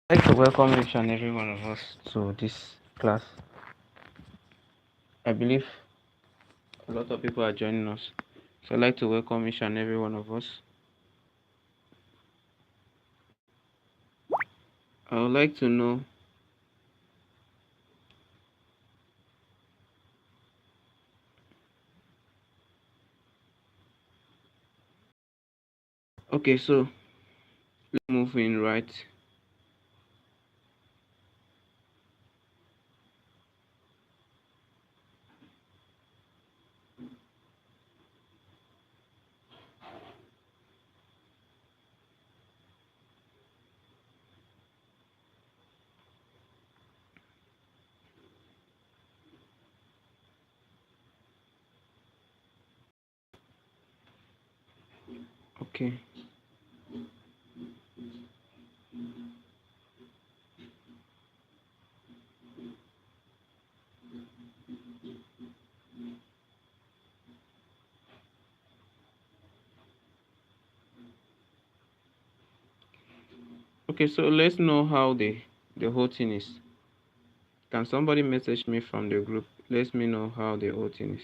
I'd like to welcome each and every one of us to this class. I believe a lot of people are joining us. So I'd like to welcome each and every one of us. I would like to know, okay, so let's move in right. Okay, okay, so let's know how the whole thing is. Can somebody message me from the group? Let me know how the whole thing is.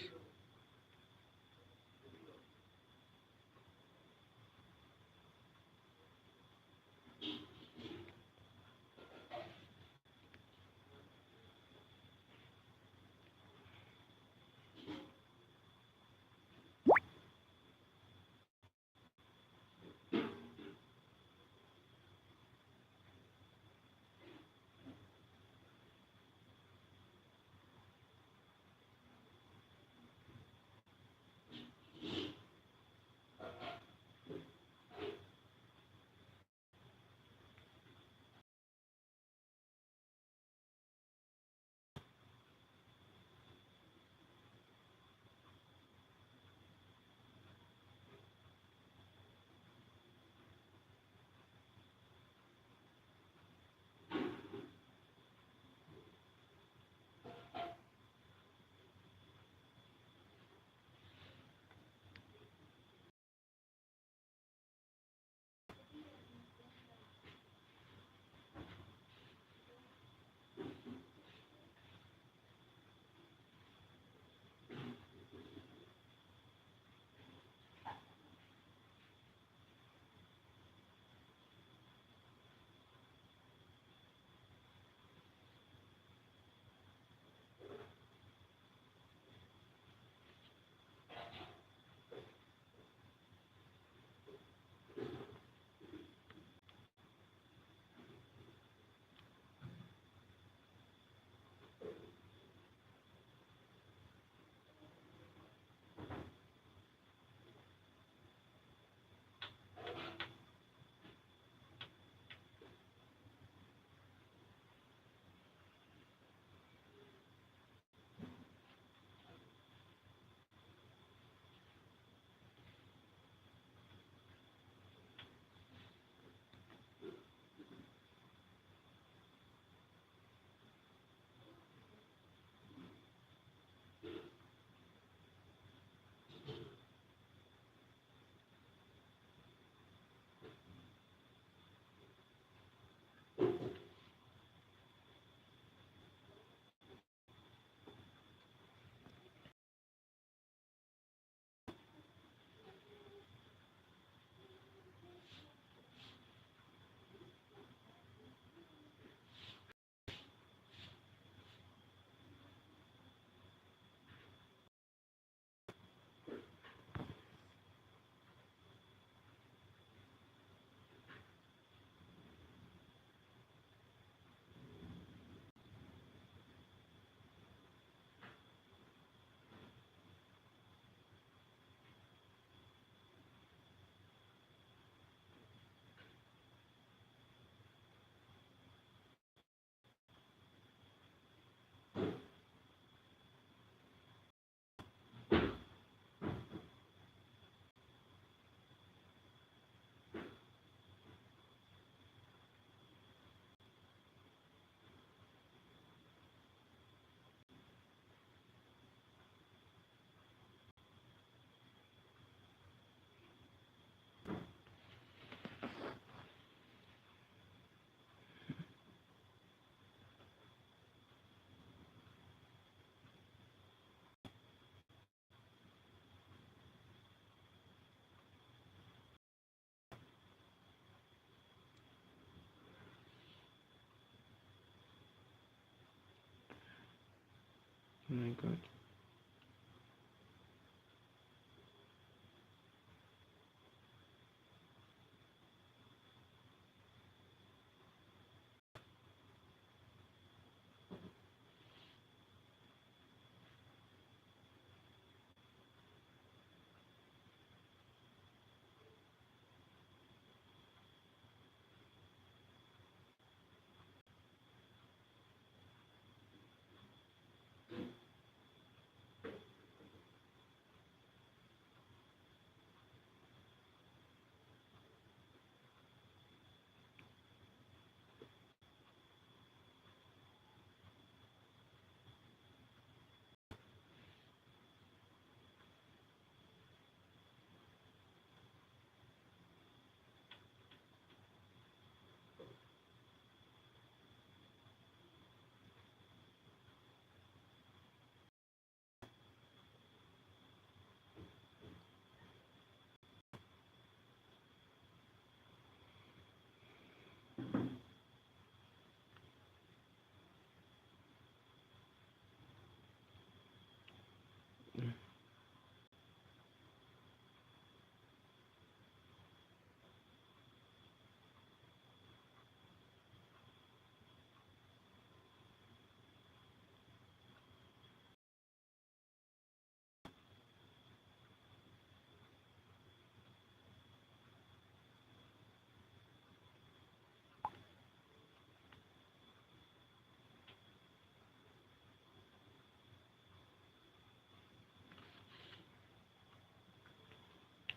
Oh my God.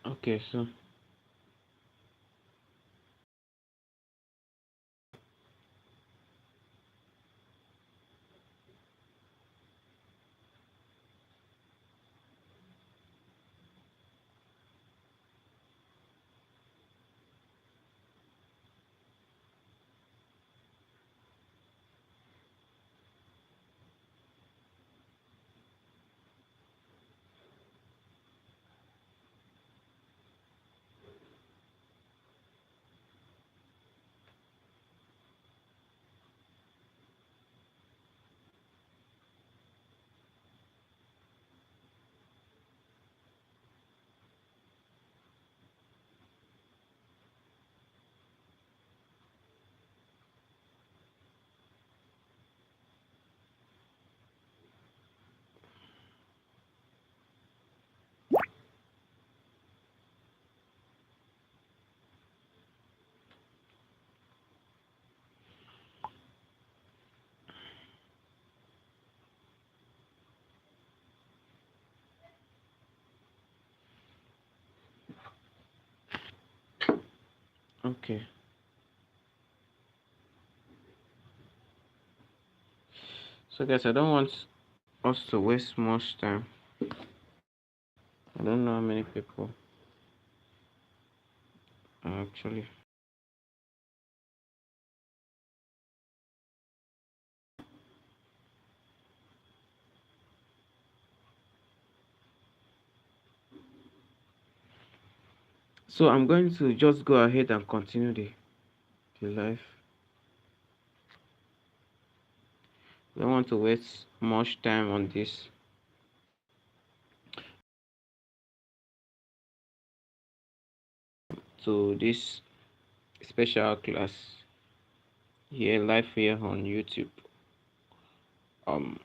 Okay, so okay. So guys, I don't want us to waste much time. I don't know how many people are actually. So I'm going to just go ahead and continue the live. I don't want to waste much time on this. To this special class here live here on YouTube. Um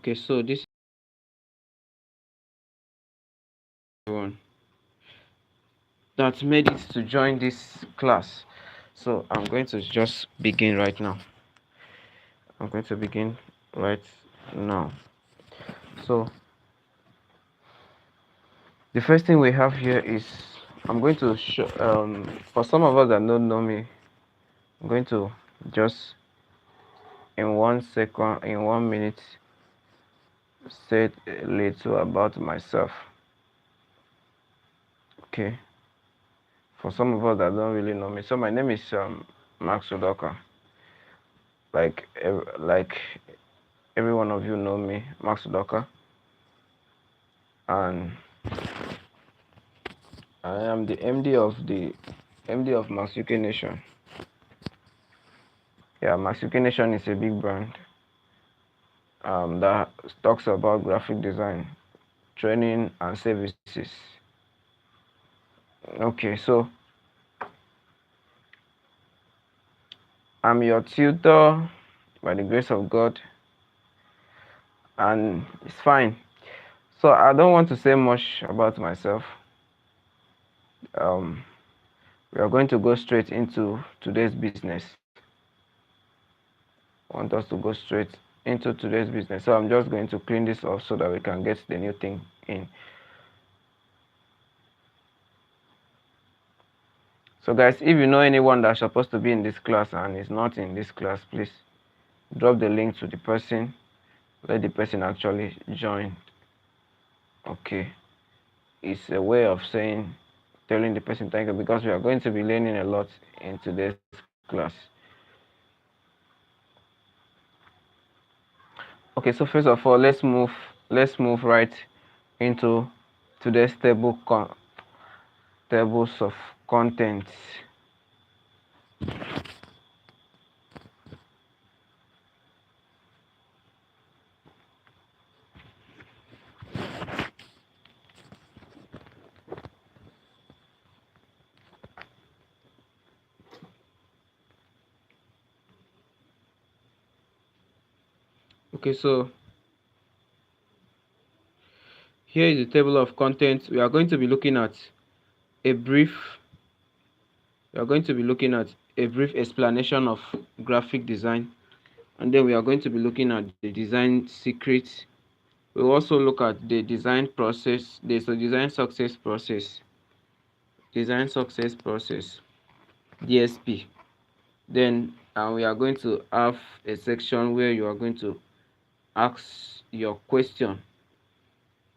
okay, so this one that made it to join this class. So I'm going to just begin right now. I'm going to begin right now. So the first thing we have here is I'm going to show for some of us that don't know me, I'm going to just in 1 second, in 1 minute, say a little about myself. Okay, for some of us that don't really know me, so my name is Max Udoka. Like every one of you know me, Max Udoka, and I am the MD of Max UK Nation. Yeah, Max UK Nation is a big brand that talks about graphic design, training, and services. Okay, so I'm your tutor by the grace of God, and it's fine. So I don't want to say much about myself. Um, we are going to go straight into today's business. I want us to go straight into today's business. So I'm just going to clean this off so that we can get the new thing in. So guys, if you know anyone that's supposed to be in this class and is not in this class, please drop the link to the person. Let the person actually join. Okay. It's a way of telling the person thank you, because we are going to be learning a lot in today's class. Okay, so first of all, let's move right into today's tables of contents. Okay, so here is the table of contents. We are going to be looking at a brief explanation of graphic design, and then we are going to be looking at the design secrets. We'll also look at the design process. There's a design success process, DSP. Then we are going to have a section where you are going to ask your question,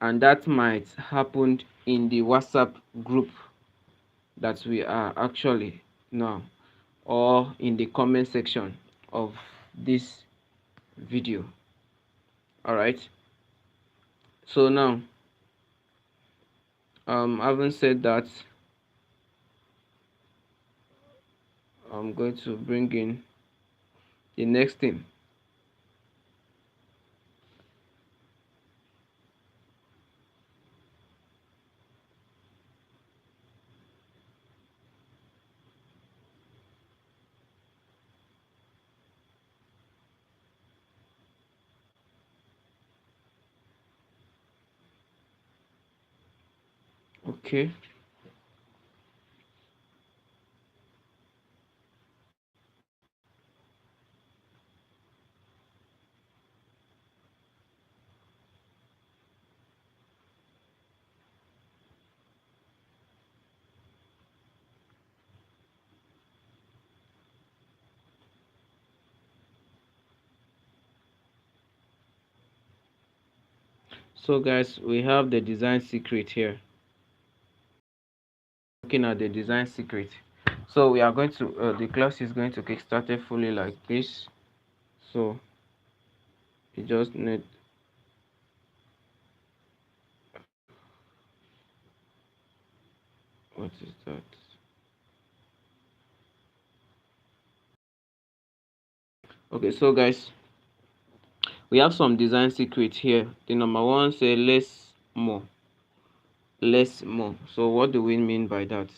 and that might happen in the WhatsApp group that we are actually now, or in the comment section of this video. All right, so now having said that, I'm going to bring in the next thing. Okay, so guys, we have the design secret here. Looking at the design secret, so we are going to the class is going to kick started fully like this. So you just need, what is that? Okay, so guys, we have some design secrets here. The number one say less more. So what do we mean by that?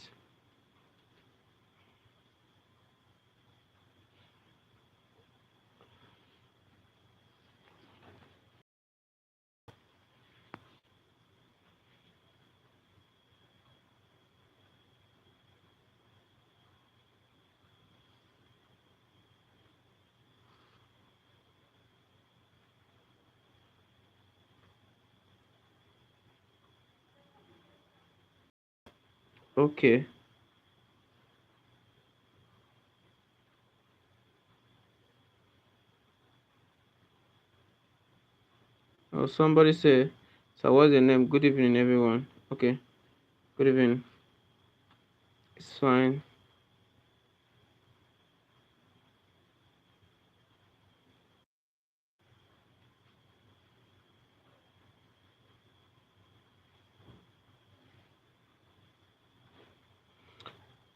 Okay, Somebody say, so what's your name? Good evening, everyone. Okay, good evening. It's fine.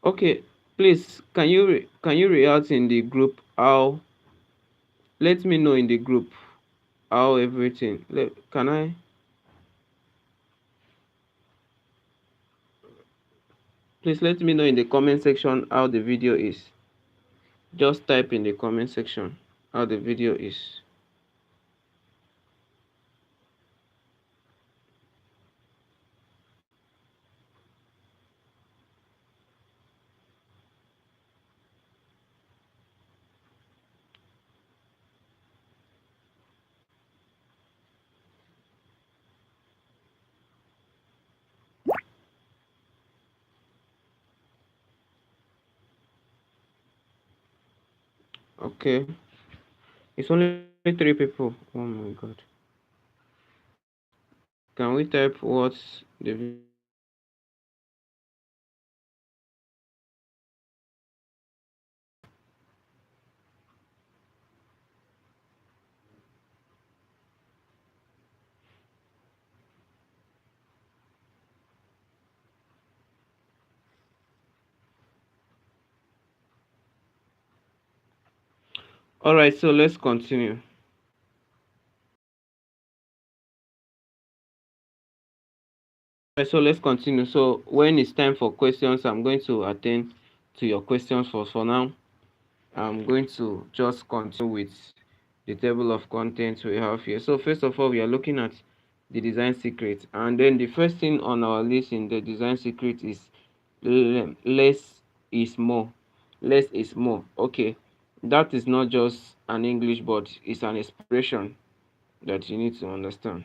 Okay, please, can you react in the group how? Let me know in the group how everything. Can I? Please let me know in the comment section how the video is. Just type in the comment section how the video is. Okay, it's only three people. Oh my god. Can we type what's the? All right, so let's continue. Right, so let's continue. So when it's time for questions, I'm going to attend to your questions for now. I'm going to just continue with the table of contents we have here. So first of all, we are looking at the design secret, and then the first thing on our list in the design secret is less is more. Less is more. Okay, that is not just an English, but it's an expression that you need to understand.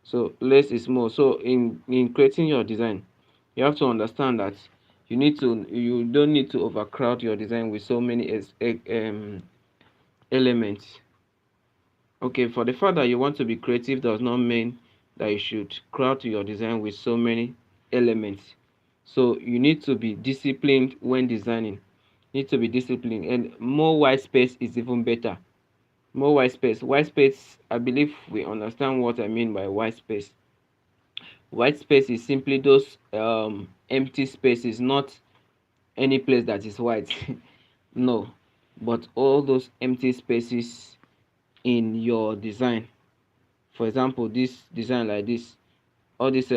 So less is more. So in creating your design, you have to understand that you don't need to overcrowd your design with so many elements. Okay, for the fact that you want to be creative does not mean that you should crowd your design with so many elements. So you need to be disciplined when designing. You need to be disciplined, and more white space is even better. More white space. White space, I believe we understand what I mean by white space. White space is simply those empty spaces, not any place that is white. No, but all those empty spaces in your design. For example, this design like this, all this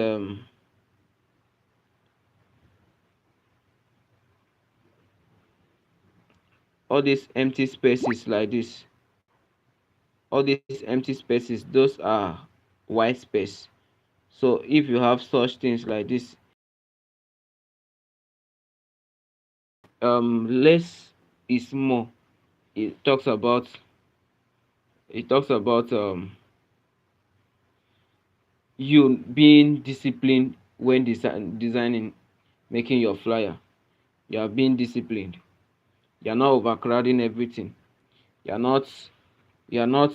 all these empty spaces like this, all these empty spaces, those are white space. So if you have such things like this, less is more. It talks about it talks about you being disciplined when designing, making your flyer. You are being disciplined. You are not overcrowding everything. You are not you are not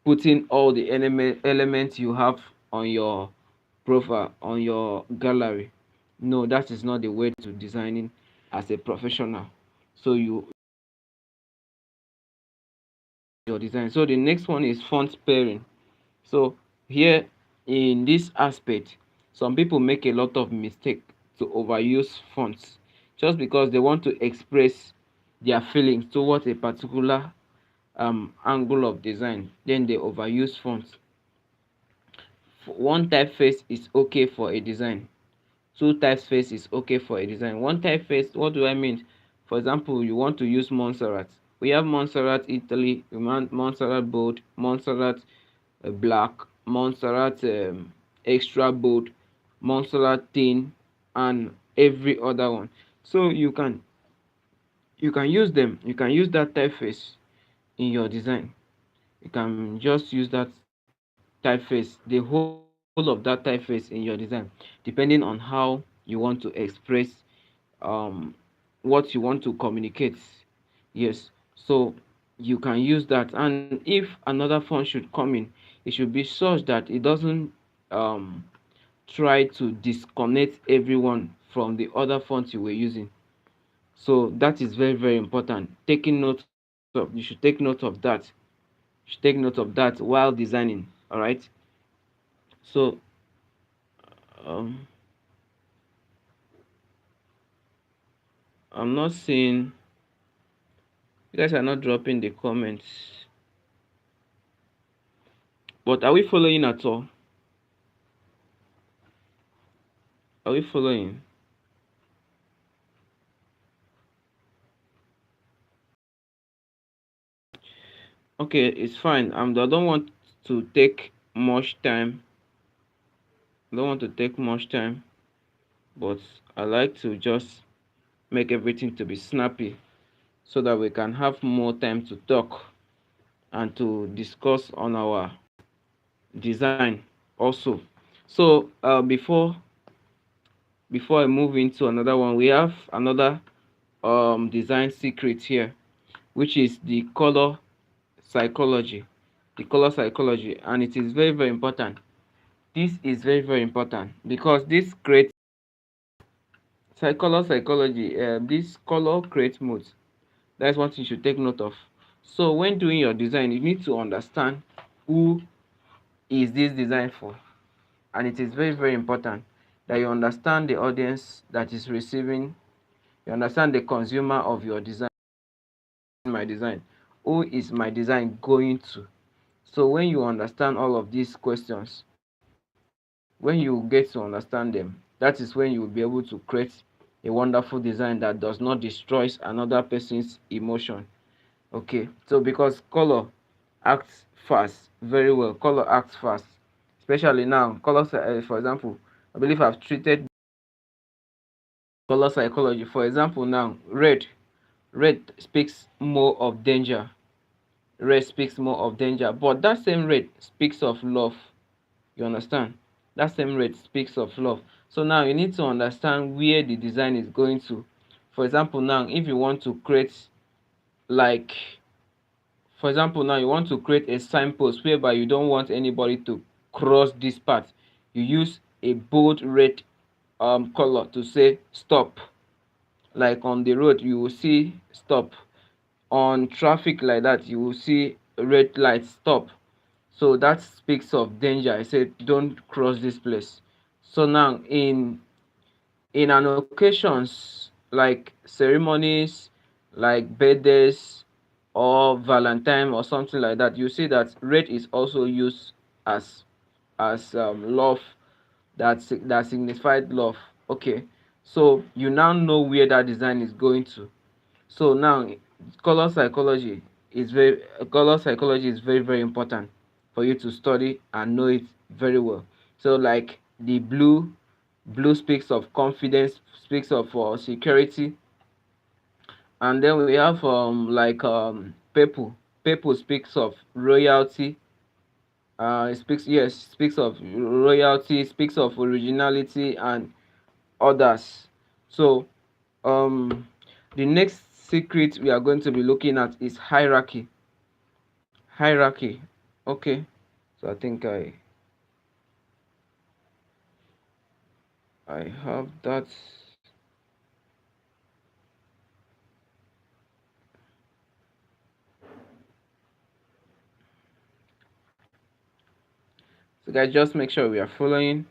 putting all the elements you have on your profile, on your gallery. No, that is not the way to designing as a professional. So your design. So the next one is font pairing. So here in this aspect, some people make a lot of mistake to overuse fonts just because they want to express their feelings towards a particular angle of design. Then they overuse fonts. One typeface is okay for a design. Two typeface is okay for a design. One typeface, what do I mean? For example, you want to use Montserrat. We have Montserrat Italy, Montserrat bold, Montserrat black, Montserrat extra bold, Montserrat thin, and every other one. So you can use them. You can use that typeface in your design. You can just use that typeface, the whole of that typeface in your design, depending on how you want to express um what you want to communicate. Yes, so you can use that, and if another font should come in, it should be such that it doesn't um try to disconnect everyone from the other fonts you were using. So that is very, very important. Taking note of, you should take note of that. You should take note of that while designing. All right. So um I'm not seeing, you guys are not dropping the comments. But are we following at all? Are we following? Okay, it's fine. I don't want to take much time. I don't want to take much time, but I like to just make everything to be snappy so that we can have more time to talk and to discuss on our design also. So before I move into another one, we have another design secret here, which is the color psychology. The color psychology, and it is very, very important. This is very, very important because this creates psychology. This color creates moods. That's one thing you should take note of. So when doing your design, you need to understand who is this design for, and it is very, very important that you understand the audience that is receiving, you understand the consumer of your design. My design, who is my design going to? So when you understand all of these questions, when you get to understand them, that is when you will be able to create a wonderful design that does not destroy another person's emotion. Okay, so because color acts fast, very well, color acts fast, especially now. Color, for example, I believe I've treated color psychology. For example, now red speaks more of danger. Red speaks more of danger, but that same red speaks of love. You understand? That same red speaks of love. So now you need to understand where the design is going to. For example, now if you want to create, like, for example, now you want to create a signpost whereby you don't want anybody to cross this path, you use a bold red color to say stop. Like on the road you will see stop, on traffic like that you will see red light stop. So that speaks of danger. I said don't cross this place. So now in an occasions like ceremonies, like birthdays or valentine or something like that, you see that red is also used as love, that signified love. Okay, so you now know where that design is going to. So now color psychology color psychology is very, very important for you to study and know it very well. So like the blue speaks of confidence, speaks of security. And then we have purple speaks of royalty. It speaks, yes, speaks of royalty, speaks of originality and others. So um the next secret we are going to be looking at is hierarchy. Okay, so I think I have that. So guys, just make sure we are following.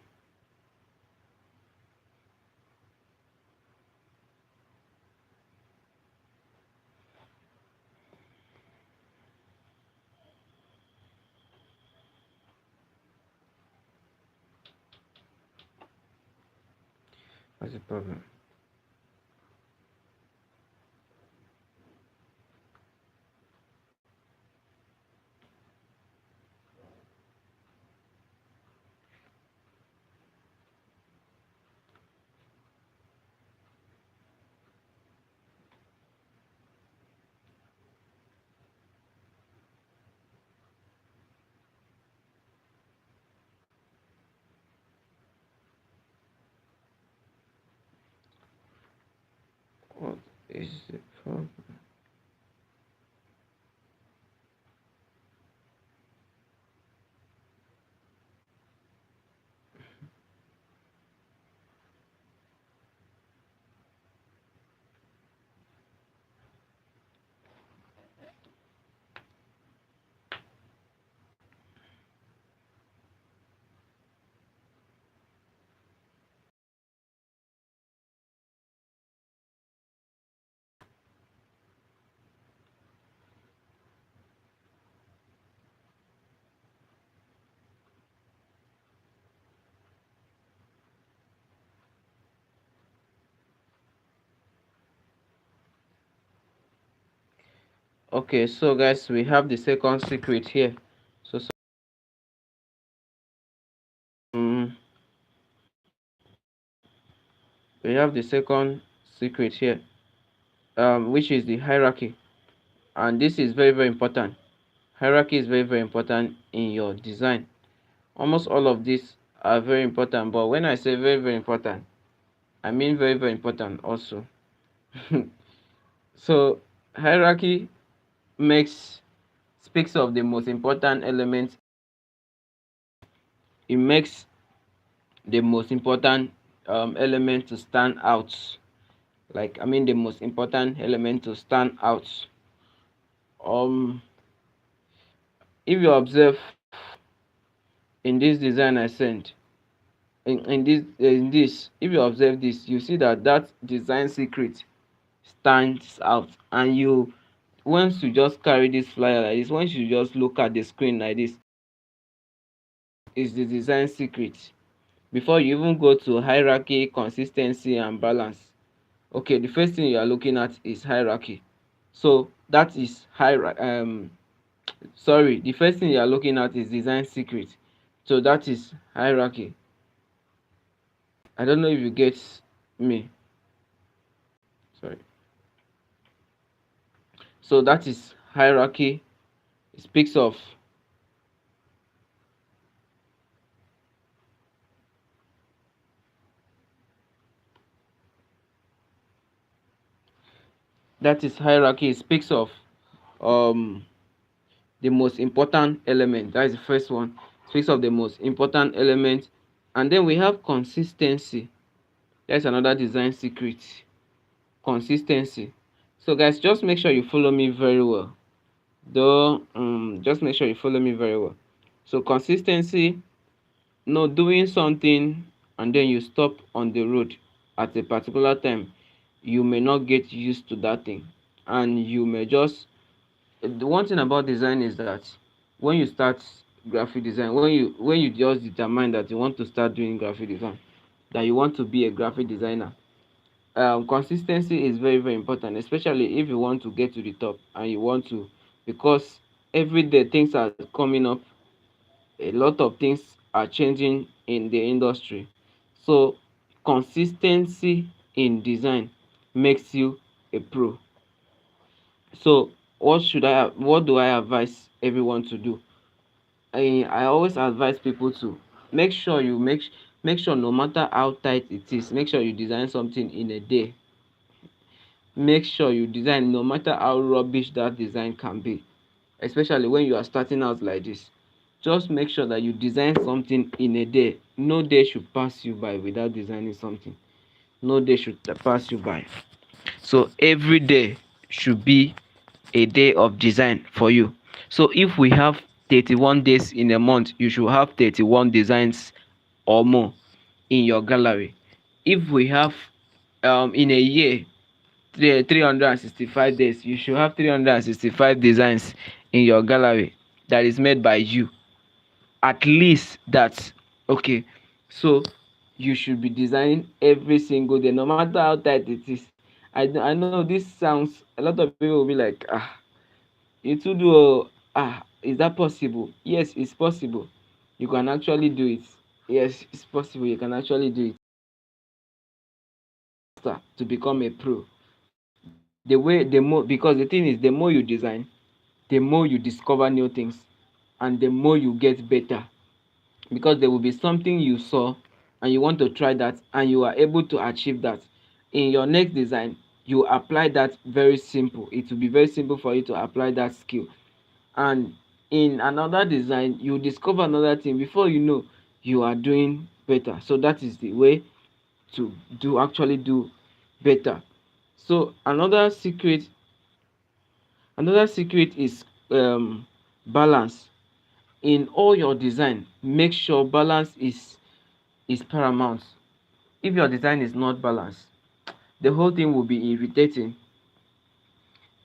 What's the problem? What is the problem? Okay, so guys, we have the second secret here. So um, we have the second secret here, which is the hierarchy, and this is very very important. Hierarchy is very very important in your design. Almost all of these are very important, but when I say very very important, I mean very very important also. So hierarchy makes speaks of the most important elements. It makes the most important element to stand out. Like I mean the most important element to stand out. um if you observe in this design I sent, in this if you observe this, you see that that design secret stands out. And you, once you just carry this flyer like this, once you just look at the screen like this, is the design secret before you even go to hierarchy, consistency and balance. Okay, the first thing you are looking at is hierarchy. So that is sorry, the first thing you are looking at is design secret. So that is hierarchy. I don't know if you get me. Sorry. So that is hierarchy. It speaks of that is hierarchy. It speaks of um the most important element. That is the first one. It speaks of the most important element. And then we have consistency. That's another design secret. Consistency. So guys, just make sure you follow me very well. Though just make sure you follow me very well. So consistency, no doing something and then you stop on the road at a particular time, you may not get used to that thing, and you may just, the one thing about design is that when you start graphic design, when you just determine that you want to start doing graphic design, that you want to be a graphic designer, consistency is very very important, especially if you want to get to the top and you want to, because every day things are coming up, a lot of things are changing in the industry. So consistency in design makes you a pro. So what do I advise everyone to do? I always advise people to make sure make sure, no matter how tight it is, make sure you design something in a day. Make sure you design no matter how rubbish that design can be, especially when you are starting out like this. Just make sure that you design something in a day. No day should pass you by without designing something. No day should pass you by. So every day should be a day of design for you. So if we have 31 days in a month, you should have 31 designs or more in your gallery. If we have in a year 365 days, you should have 365 designs in your gallery that is made by you. At least that's okay. So you should be designing every single day, no matter how tight it is. I know this sounds, a lot of people will be like, it will do, is that possible? Yes, it's possible. You can actually do it. Yes, it's possible, you can actually do it. To become a pro, the more, because the thing is, the more you design, the more you discover new things, and the more you get better, because there will be something you saw and you want to try that and you are able to achieve that. In your next design, you apply that, very simple, it will be very simple for you to apply that skill. And in another design, you discover another thing, before you know, you are doing better. So that is the way to actually do better. So another secret is balance. In all your design, make sure balance is paramount. If your design is not balanced, the whole thing will be irritating.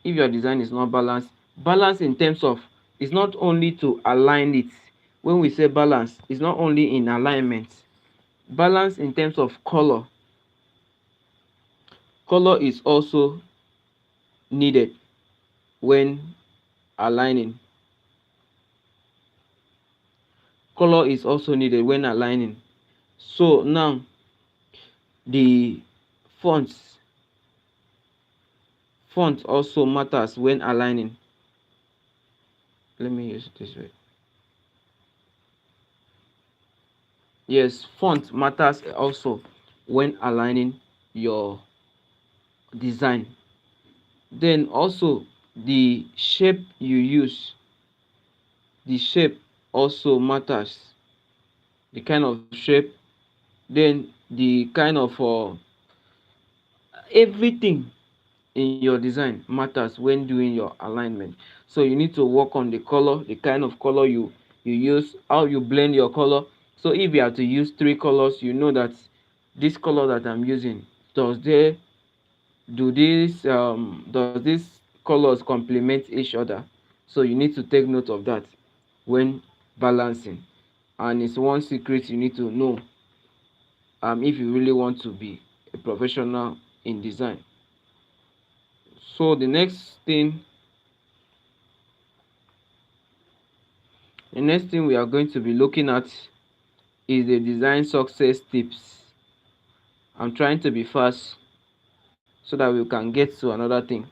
If your design is not balanced, balance in terms of, is not only to align it. When we say balance, it's not only in alignment. Balance in terms of color. Color is also needed when aligning. Color is also needed when aligning. So now the fonts font also matters when aligning. Let me use it this way. Yes, font matters also when aligning your design. Then also the shape you use, the shape also matters. The kind of shape, then the kind of everything in your design matters when doing your alignment. So you need to work on the color, the kind of color you use, how you blend your color. So if you have to use three colors, you know that this color that I'm using, does they does this colors complement each other? So you need to take note of that when balancing. And it's one secret you need to know if you really want to be a professional in design. So the next thing we are going to be looking at is the design success tips. I'm trying to be fast so that we can get to another thing.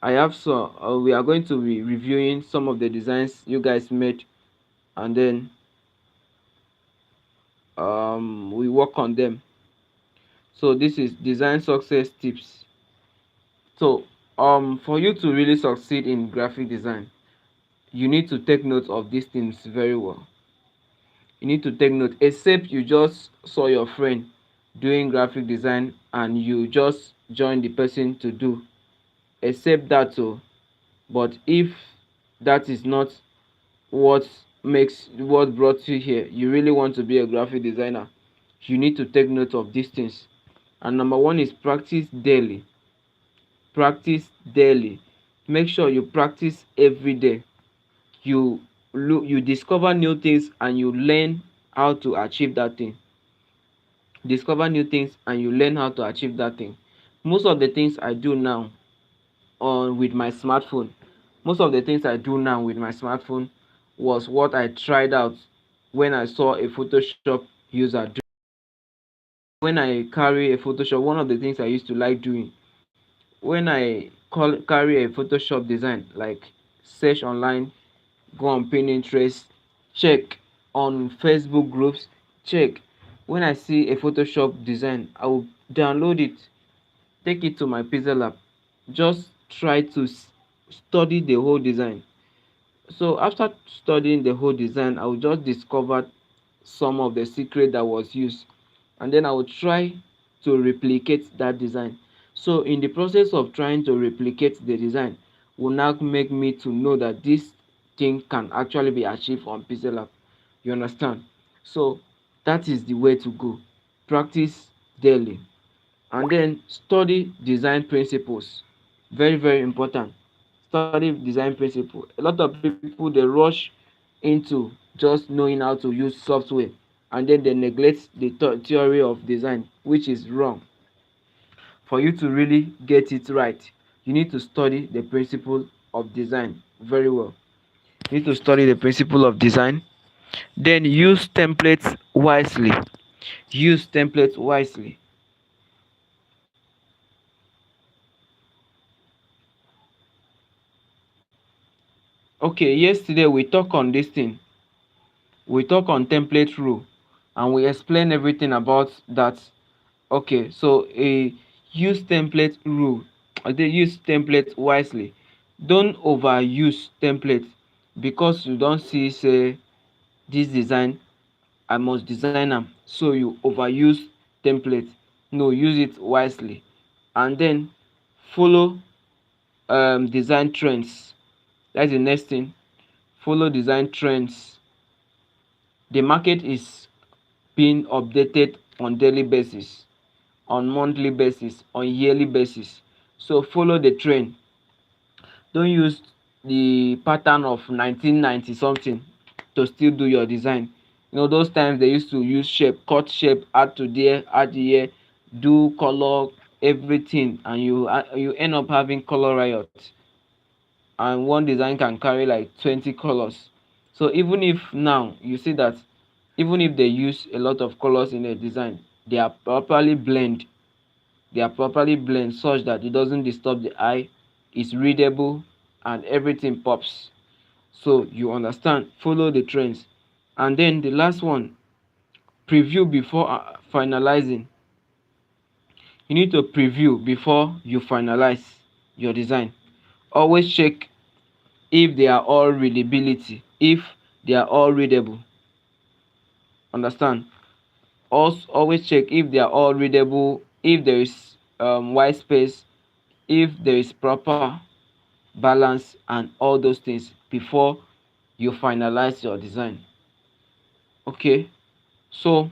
We are going to be reviewing some of the designs you guys made, and then we work on them. So this is design success tips. So for you to really succeed in graphic design, you need to take note of these things very well. You need to take note, except you just saw your friend doing graphic design and you just join the person to do, except that too. But if that is not what brought you here, you really want to be a graphic designer, you need to take note of these things. And number one is practice daily. Practice daily. Make sure you practice every day. You discover new things and you learn how to achieve that thing. Discover new things and you learn how to achieve that thing. Most of the things I do now on with my smartphone, most of the things I do now with my smartphone was what I tried out when I saw a Photoshop user do. When I carry a Photoshop, one of the things I used to like doing when I carry a Photoshop design, like search online, go on Pinterest, check on Facebook groups, check. When I see a Photoshop design, I will download it, take it to my Pixel Lab, just try to study the whole design. So after studying the whole design, I will just discover some of the secret that was used, and then I will try to replicate that design. So in the process of trying to replicate the design will now make me to know that this thing can actually be achieved on Pixel Lab. You understand? So that is the way to go. Practice daily, and then study design principles. Very, very important. Study design principle. A lot of people, they rush into just knowing how to use software, and then they neglect the theory of design, which is wrong. For you to really get it right, you need to study the principle of design very well. You need to study the principle of design, then use templates wisely. Use templates wisely. Okay, yesterday we talk on this thing. We talk on template rule, and we explain everything about that. Okay, so a use template rule. They use template wisely. Don't overuse template because you don't see say this design I must design am, so you overuse template. No, use it wisely, and then follow design trends. That's the next thing. Follow design trends. The market is being updated on daily basis, on monthly basis, on yearly basis. So follow the trend. Don't use the pattern of 1990 something to still do your design. You know those times they used to use shape, cut shape, add to there, add here, do color, everything, and you end up having color riot. and one design can carry like 20 colors. So even if now you see that even if they use a lot of colors in a design, they are properly blend such that it doesn't disturb the eye, it's readable, and everything pops. So you understand, follow the trends. And then the last one, preview before finalizing. You need to preview before you finalize your design. Always check if they are all readability, if they are all readable. Understand? Also always check if they are all readable, if there is white space, if there is proper balance, and all those things before you finalize your design. Okay, so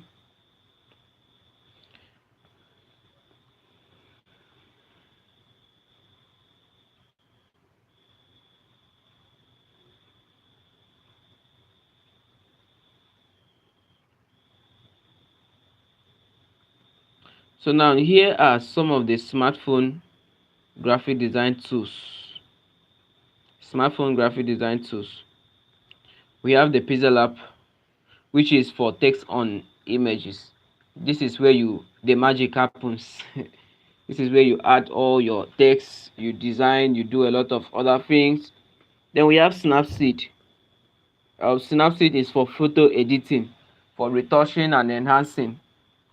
now here are some of the graphic design tools smartphone graphic design tools. We have the Pixel app, which is for text on images. This is where you the magic happens. This is where you add all your text, you design, you do a lot of other things. Then we have Snapseed. Snapseed is for photo editing, for retouching and enhancing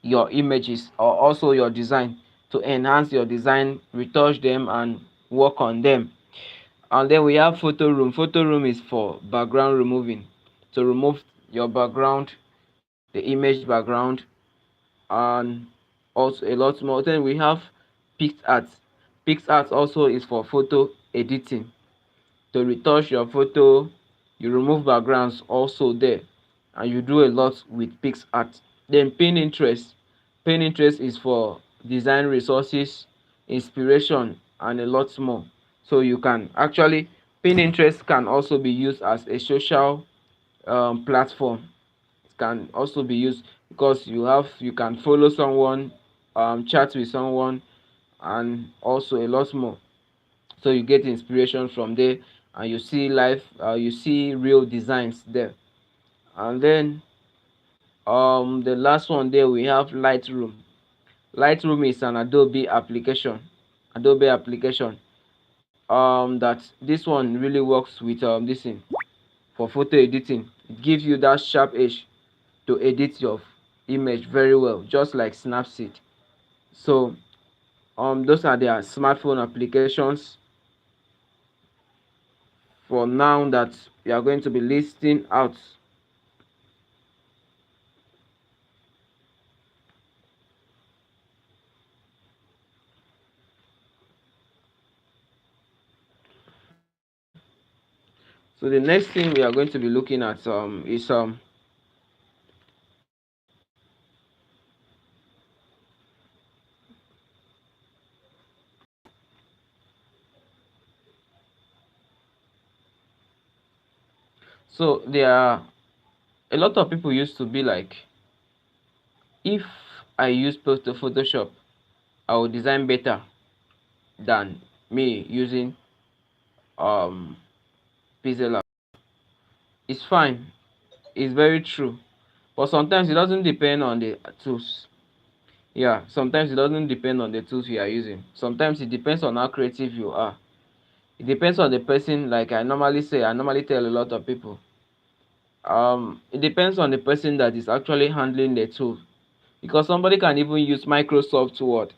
your images or also your design, to enhance your design, retouch them, and work on them. And then we have Photo Room. Photo Room is for background removing, to remove your background, the image background, and also a lot more. Then we have PixArt. PixArt also is for photo editing, to retouch your photo, you remove backgrounds also there, and you do a lot with PixArt. Then Pinterest. Pinterest is for design resources, inspiration, and a lot more. So you can actually, Pinterest can also be used as a social platform. It can also be used because you can follow someone, chat with someone, and also a lot more. So you get inspiration from there, and you see real designs there. And then the last one there, we have Lightroom. Lightroom is an Adobe application, that this one really works with this thing for photo editing. It gives you that sharp edge to edit your image very well, just like Snapseed. So those are their smartphone applications for now that we are going to be listing out. So the next thing we are going to be looking at is so there are a lot of people used to be like, if I use Photoshop, I will design better than me using um Pixel. It's fine, it's very true, but sometimes it doesn't depend on the tools. Yeah, sometimes it doesn't depend on the tools you are using. Sometimes it depends on how creative you are. It depends on the person. Like I normally tell a lot of people, it depends on the person that is actually handling the tool, because somebody can even use Microsoft Word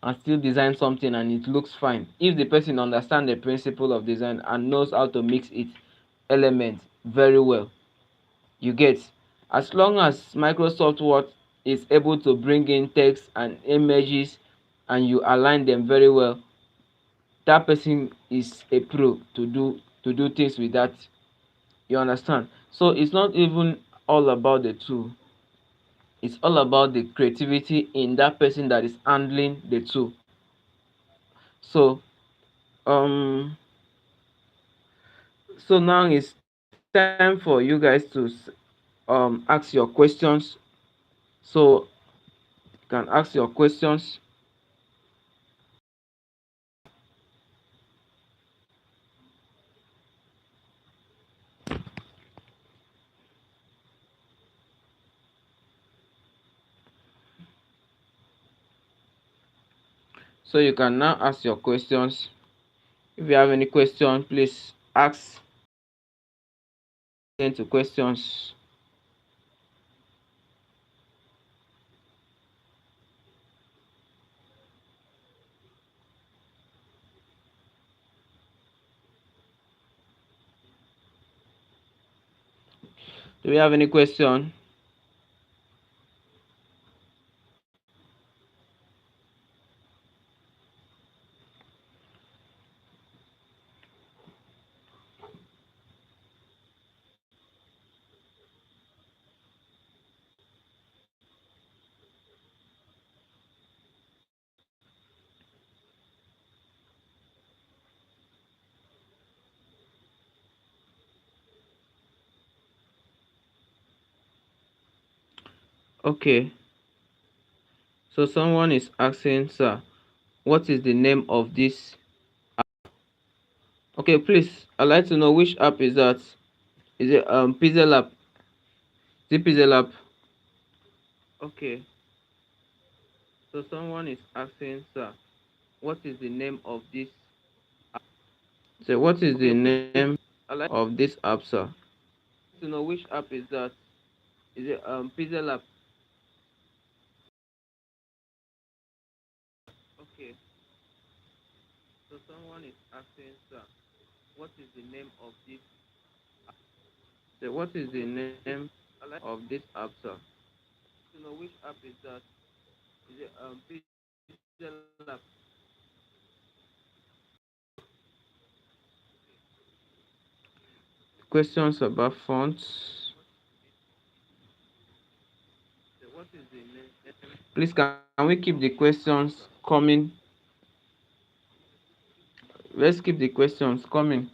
and still design something and it looks fine if the person understands the principle of design and knows how to mix its elements very well. You get, as long as Microsoft Word is able to bring in text and images and you align them very well, that person is a pro to do things with that. You understand? So it's not even all about the tool, it's all about the creativity in that person that is handling the tool. So um now it's time for you guys to ask your questions. So you can ask your questions. So you can now ask your questions. If you have any question, please ask. Into questions. Do we have any question? Okay. So someone is asking, sir, what is the name of this app? Okay, please, I'd like to know which app is that. Is it Pixel app? Is it Pixel app? Okay. So someone is asking, sir, what is the name of this app? So what is the name of this app, sir? To know which app is that. Is it Pixel app? Okay. So someone is asking, sir, what is the name of this app? So what is the name of this app, sir? To know which app is that. Is it Pixel app? Questions about fonts. What is the name? Please, can we keep the questions coming? Let's keep the questions coming.